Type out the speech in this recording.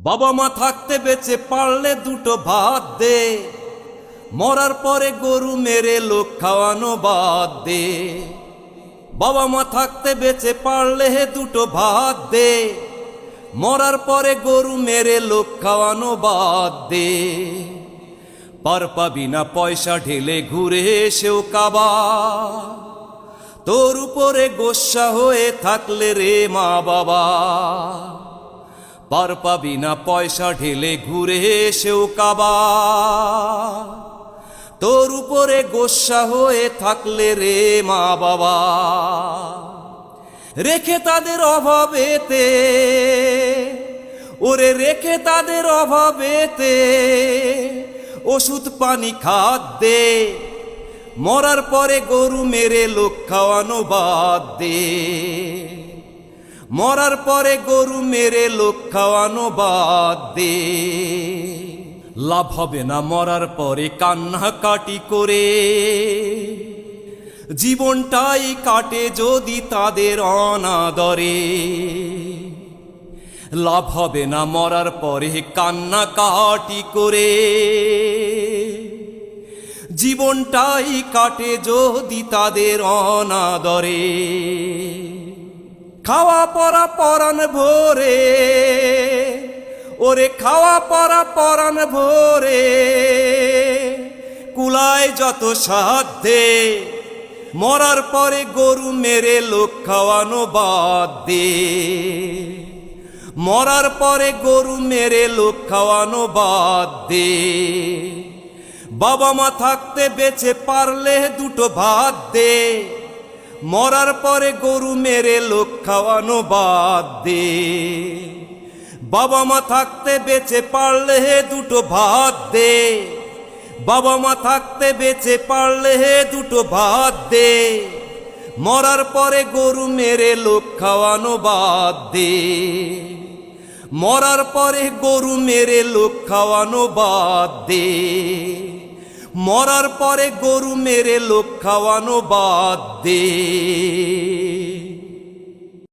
বাবা মা থাকতে বেঁচে পারলে দুটো ভাত দে, মরার পরে গরু মেরে লোক খাওয়ানো বাদ দে। বাবা মা থাকতে বেঁচে পারলে দুটো ভাত দে, মরার পরে গরু মেরে লোক খাওয়ানো বাদ দে। পার পাবি না পয়সা ঢেলে ঘুরে এসেও কাবা, তোর উপরে গোস্সা হয়ে থাকলে রে মা বাবা। পার পাবি না পয়সা ঢেলে ঘুরে এসেও কাবা, তোর উপরে গোস্সা হয়ে থাকলে রে মা বাবা। রেখে তাদের অভাবেতে, ওরে রেখে তাদের অভাবেতে ওষুধ পানি খাদ্যে, মরার পরে গরু মেরে লোক খাওয়ানো বাদ দে। মরার পরে গরু মেরে লোক খাওয়ানো বাদ দে। লাভ হবে না মরার পরে কান্নাকাটি করে, জীবনটাই কাটে যদি তাদের অনাদরে। লাভ হবে না মরার পরে কান্নাকাটি করে, জীবনটাই কাটে যদি তাদের অনাদরে। খাওয়া পরা পরাণ ভোরে, ওরে খাওয়া পরা পরাণ ভোরে কুলায় যত সাধ্যে, মরার পরে গরু মেরে লোক খাওয়ানো বাদ দে। মরার পরে গরু মেরে লোক খাওয়ানো বাদ দে। বাবা মা থাকতে বেঁচে পারলে দুটো ভাত দে, মরার পরে গরু মেরে লোক খাওয়ানো বাদ দে। বাবা মা থাকতে বেঁচে পারলে দুটো ভাত দে, বাবা মা থাকতে বেঁচে পারলে দুটো ভাত দে, মরার পরে গরু মেরে লোক খাওয়ানো বাদ দে। মরার পরে গরু মেরে লোক খাওয়ানো বাদ দে। মরার পরে গরু মেরে লোক খাওয়ানো বাদ দে।